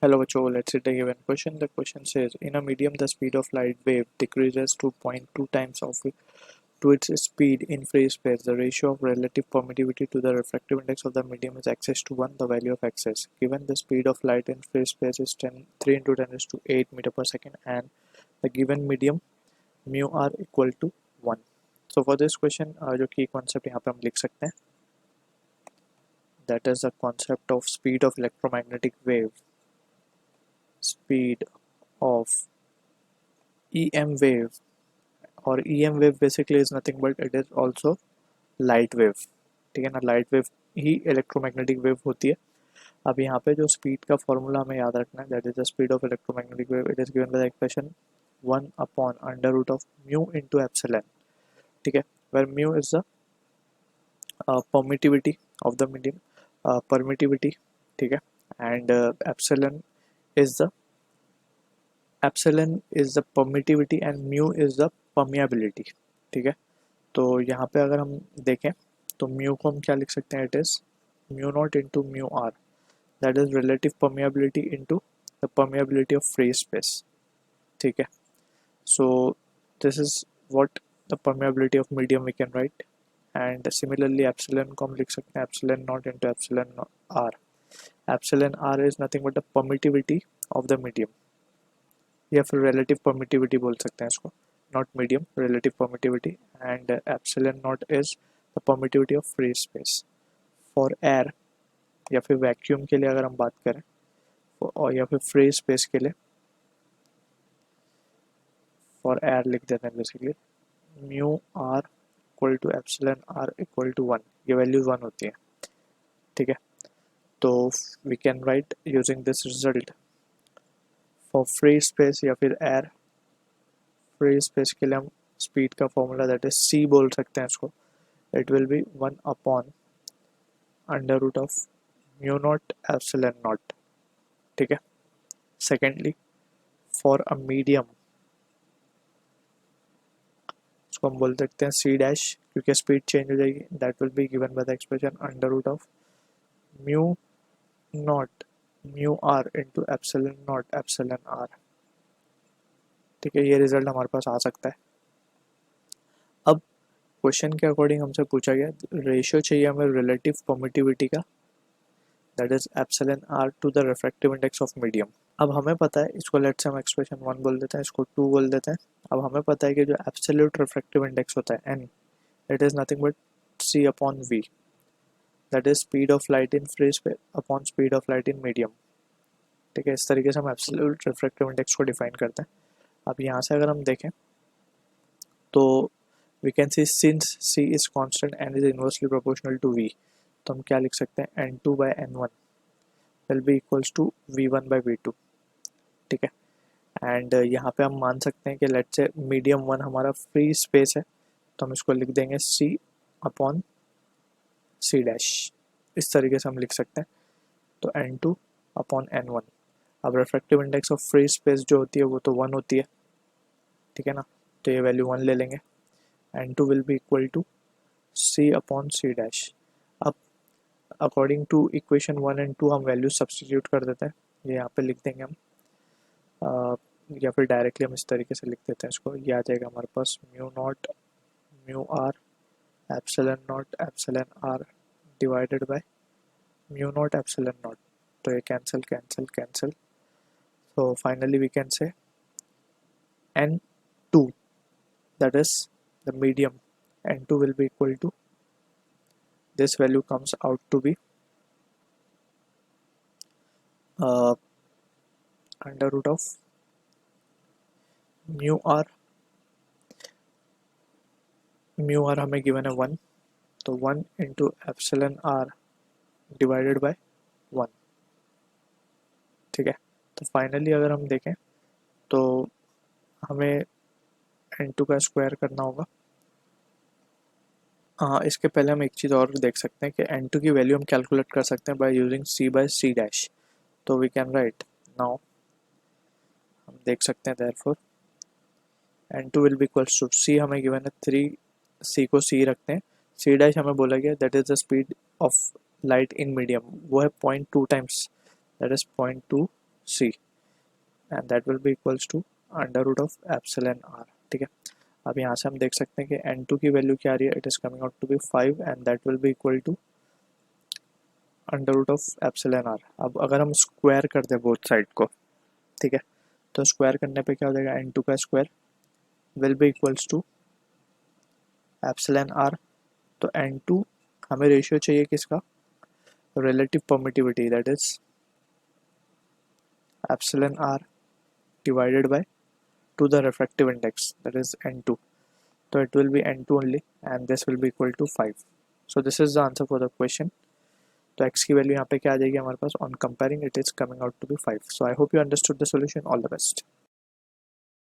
Hello, Bacho. Let's take a given question. The question says, in a medium, the speed of light wave decreases to 0.2 times of it to its speed in free space. The ratio of relative permittivity to the refractive index of the medium is x to 1, the value of x. Given the speed of light in free space is 3 into 10 is to 8 meter per second, and the given medium mu r equal to 1. So for this question, जो key concept यहाँ पे हम लिख सकते हैं, that is the concept of speed of electromagnetic wave. Speed of EM wave, or EM wave basically is nothing but it is also light wave. ठीक है ना, लाइट वेव ही इलेक्ट्रोमैग्नेटिक वेव होती है. अब यहाँ पे जो स्पीड का फॉर्मूला हमें याद रखना है, that is the speed of electromagnetic wave. It is given by the expression 1 upon under root of mu into epsilon. ठीक है, where mu is the permittivity of the medium, permittivity. ठीक है, and epsilon is the permittivity and mu is the permeability. ठीक है, तो यहाँ पे अगर हम देखें तो म्यू को हम क्या लिख सकते हैं, it is mu not into mu R, that is relative permeability into the permeability of free space. ठीक है, so this is what the permeability of medium we can write. And similarly epsilon को हम लिख सकते हैं epsilon not into epsilon R. Epsilon R is nothing but the permittivity of the medium, या फिर relative permittivity बोल सकते हैं इसको, not medium, relative permittivity. And epsilon not is the permittivity of free space. For air या फिर vacuum के लिए अगर हम बात करें, और या फिर फ्री स्पेस के लिए, फॉर एयर लिख देते हैं basically mu r equal to epsilon r equal to 1. ये वैल्यूज 1 होती है. ठीक है, तो we can write using this result for free space या फिर एयर. फ्री स्पेस के लिए हम स्पीड का फॉर्मूला दैट इज c बोल सकते हैं इसको. It will be 1 upon under root of mu naught epsilon naught. ठीक है, सेकेंडली फॉर अ मीडियम इसको हम बोल सकते हैं c डैश, क्योंकि स्पीड चेंज हो जाएगी. That will be given by the expression under root of mu naught mu r into epsilon naught epsilon r. ठीक है, ये रिजल्ट हमारे पास आ सकता है. अब क्वेश्चन के अकॉर्डिंग हमसे पूछा गया रेशियो चाहिए हमें रिलेटिव परमिटिविटी का, that is epsilon r to the refractive index of medium. अब हमें पता है, इसको लेट्स हम एक्सप्रेशन 1 बोल देते हैं, इसको 2 बोल देते हैं. अब हमें पता है कि जो एब्सोल्यूट रिफ्रैक्टिव इंडेक्स होता है n, it is nothing but c upon v, that is speed of light in free space upon speed of light in medium. ठीक है, इस तरीके से हम एब्सोल्यूट रिफ्रैक्टिव इंडेक्स को डिफाइन करते हैं. अब यहाँ से अगर हम देखें तो we can see since c is constant and is inversely proportional to v, तो हम क्या लिख सकते हैं n2 by n1 will be equals to v1 by v2. ठीक है, एंड यहाँ पे हम मान सकते हैं कि लेट्स से मीडियम 1 हमारा फ्री स्पेस है, तो हम इसको लिख देंगे c अपॉन c डैश. इस तरीके से हम लिख सकते हैं, तो n2 अपॉन n1. अब refractive index of free space जो होती है वो तो 1 होती है. ठीक है ना, तो ये वैल्यू 1 ले लेंगे. n2 will be equal to c upon c dash. अब अकॉर्डिंग टू इक्वेशन 1 एंड 2 हम वैल्यू सब्सटीट्यूट कर देते हैं. ये यहाँ पे लिख देंगे हम, या फिर डायरेक्टली हम इस तरीके से लिख देते हैं इसको. ये आ जाएगा हमारे पास mu naught mu r epsilon r divided by mu naught epsilon naught. तो ये cancel cancel cancel, so finally we can say n2, that is the medium, n2 will be equal to, this value comes out to be under root of mu r हमें given है 1, तो 1 into epsilon r divided by 1. ठीक है, तो finally अगर हम देखें तो हमें n2 का स्क्वायर करना होगा. हाँ, इसके पहले हम एक चीज़ और देख सकते हैं कि n2 की वैल्यू हम कैलकुलेट कर सकते हैं by using c by c dash. तो वी कैन राइट नाउ, हम देख सकते हैं therefore n2 will be equals to c हमें गिवन है 3, c को c रखते हैं, c डैश हमें बोला गया that is the speed of light in medium, वो है 0.2 times, that is 0.2 C and that will be equals to under root of epsilon r. ठीक है, अब यहाँ से हम देख सकते हैं कि n2 की वैल्यू क्या आ रही है, it is coming out to be 5 and that will be equal to under root of epsilon r. अब अगर हम स्क्वायर कर दें बोथ साइड को, ठीक है, तो स्क्वायर करने पे क्या हो जाएगा, n2 का square will be equals to epsilon r. तो n2 हमें रेशियो चाहिए किसका, relative permittivity, that is epsilon r divided by to the refractive index, that is n2. So it will be n2 only and this will be equal to 5. So this is the answer for the question. तो x की value यहाँ पे क्या आ जाएगी हमारे पास, on comparing it is coming out to be 5. So I hope you understood the solution. All the best.